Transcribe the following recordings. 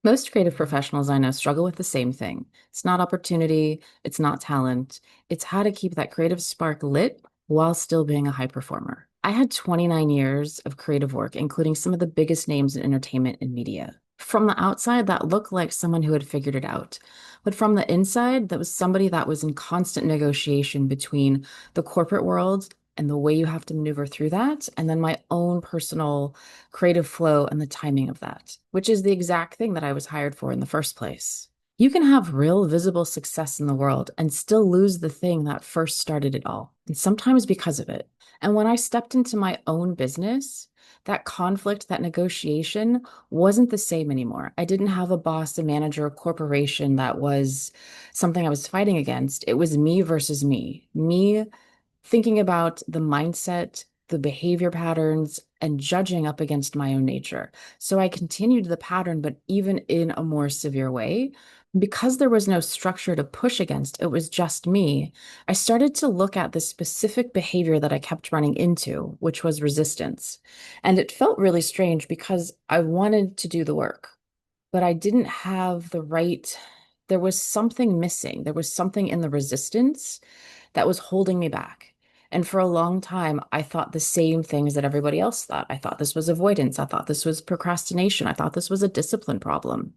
Most creative professionals I know struggle with the same thing. It's not opportunity, it's not talent, it's how to keep that creative spark lit while still being a high performer. I had 29 years of creative work, including some of the biggest names in entertainment and media. From the outside, that looked like someone who had figured it out. But from the inside, that was somebody that was in constant negotiation between the corporate world and the way you have to maneuver through that, and then my own personal creative flow and the timing of that, which is the exact thing that I was hired for in the first place. You can have real visible success in the world and still lose the thing that first started it all, and sometimes because of it. And when I stepped into my own business, that conflict, that negotiation wasn't the same anymore. I didn't have a boss, a manager, a corporation that was something I was fighting against. It was me versus me thinking about the mindset, the behavior patterns, and judging up against my own nature. So I continued the pattern, but even in a more severe way. Because there was no structure to push against, it was just me. I started to look at the specific behavior that I kept running into, which was resistance. And it felt really strange because I wanted to do the work, but I didn't have the right, there was something missing. There was something in the resistance that was holding me back. And for a long time, I thought the same things that everybody else thought. I thought this was avoidance. I thought this was procrastination. I thought this was a discipline problem.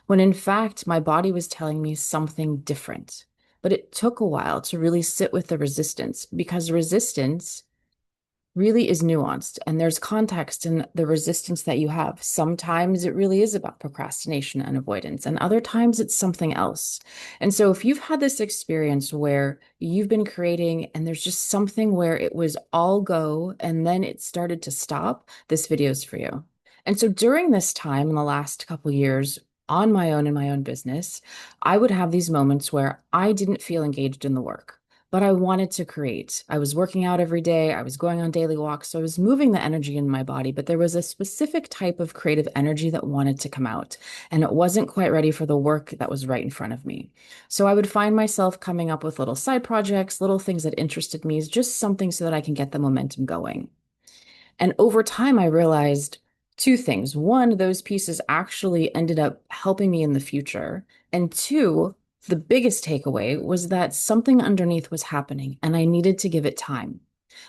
When in fact, my body was telling me something different. But it took a while to really sit with the resistance because resistance really is nuanced and there's context in the resistance that you have. Sometimes it really is about procrastination and avoidance, and other times it's something else. And so, if you've had this experience where you've been creating and there's just something where it was all go and then it started to stop, this video is for you. And so, during this time in the last couple years, on my own in my own business, I would have these moments where I didn't feel engaged in the work, but I wanted to create. I was working out every day. I was going on daily walks. So I was moving the energy in my body, but there was a specific type of creative energy that wanted to come out. And it wasn't quite ready for the work that was right in front of me. So I would find myself coming up with little side projects, little things that interested me, just something so that I can get the momentum going. And over time, I realized two things. One, those pieces actually ended up helping me in the future. And two, the biggest takeaway was that something underneath was happening and I needed to give it time.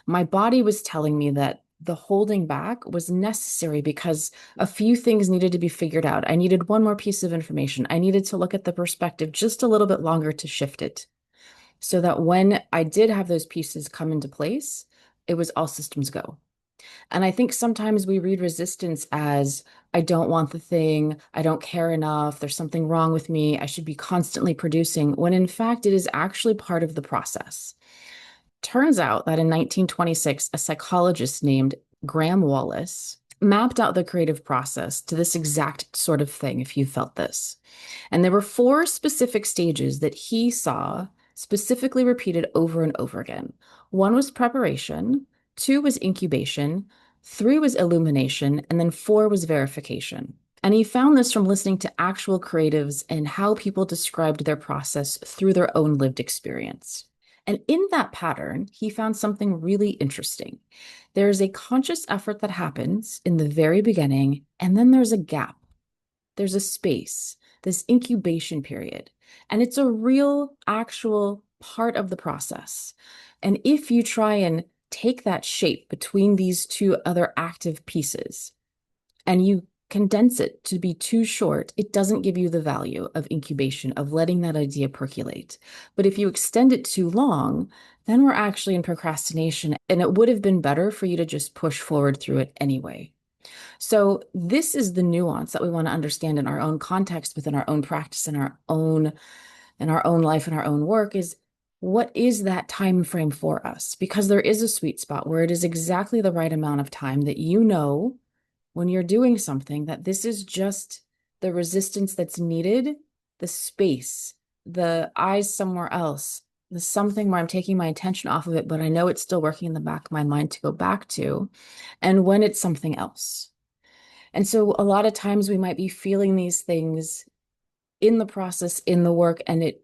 My body was telling me that the holding back was necessary because a few things needed to be figured out. I needed one more piece of information. I needed to look at the perspective just a little bit longer to shift it so that when I did have those pieces come into place, it was all systems go. And I think sometimes we read resistance as I don't want the thing, I don't care enough, there's something wrong with me, I should be constantly producing, when in fact it is actually part of the process. Turns out that in 1926, a psychologist named Graham Wallace mapped out the creative process to this exact sort of thing, if you felt this. And there were four specific stages that he saw specifically repeated over and over again. One was preparation, two was incubation, three was illumination, and then four was verification. And he found this from listening to actual creatives and how people described their process through their own lived experience. And in that pattern, he found something really interesting. There is a conscious effort that happens in the very beginning, and then there's a gap, there's a space, this incubation period. And it's a real, actual part of the process. And if you try and take that shape between these two other active pieces and you condense it to be too short, it doesn't give you the value of incubation, of letting that idea percolate. But if you extend it too long, then we're actually in procrastination, and it would have been better for you to just push forward through it anyway. So this is the nuance that we want to understand in our own context, within our own practice, in our own life, in our own work, is what is that time frame for us? Because there is a sweet spot where it is exactly the right amount of time that you know when you're doing something that this is just the resistance that's needed, the space, the eyes somewhere else, the something where I'm taking my attention off of it, but I know it's still working in the back of my mind to go back to, and when it's something else. And so a lot of times we might be feeling these things in the process, in the work, and it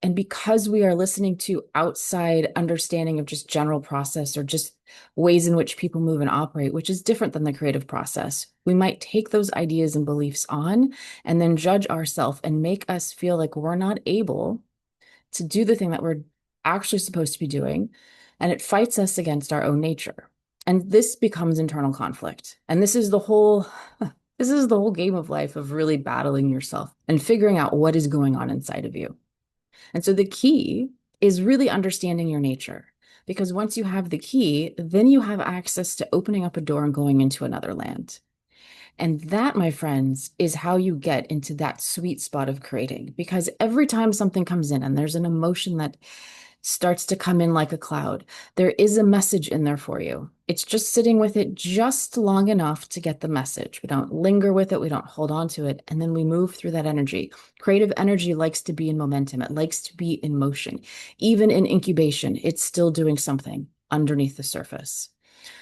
And because we are listening to outside understanding of just general process or just ways in which people move and operate, which is different than the creative process, we might take those ideas and beliefs on and then judge ourselves and make us feel like we're not able to do the thing that we're actually supposed to be doing. And it fights us against our own nature. And this becomes internal conflict. And this is the whole this is the whole game of life of really battling yourself and figuring out what is going on inside of you. And so the key is really understanding your nature. Because once you have the key, then you have access to opening up a door and going into another land. And that, my friends, is how you get into that sweet spot of creating. Because every time something comes in and there's an emotion that starts to come in like a cloud, there is a message in there for you. It's just sitting with it just long enough to get the message. We don't linger with it, we don't hold on to it, and then we move through that energy. Creative energy likes to be in momentum, it likes to be in motion. Even in incubation, it's still doing something underneath the surface.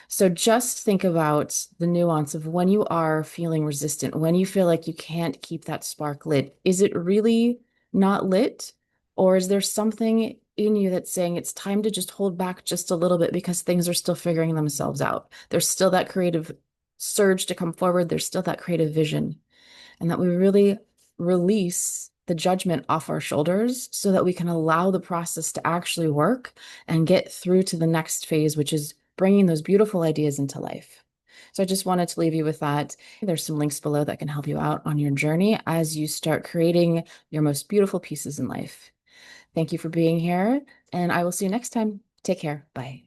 So just think about the nuance of when you are feeling resistant, when you feel like you can't keep that spark lit. Is it really not lit? Or is there something in you that's saying it's time to just hold back just a little bit because things are still figuring themselves out? There's still that creative surge to come forward. There's still that creative vision. And that we really release the judgment off our shoulders so that we can allow the process to actually work and get through to the next phase, which is bringing those beautiful ideas into life. So I just wanted to leave you with that. There's some links below that can help you out on your journey as you start creating your most beautiful pieces in life. Thank you for being here, and I will see you next time. Take care. Bye.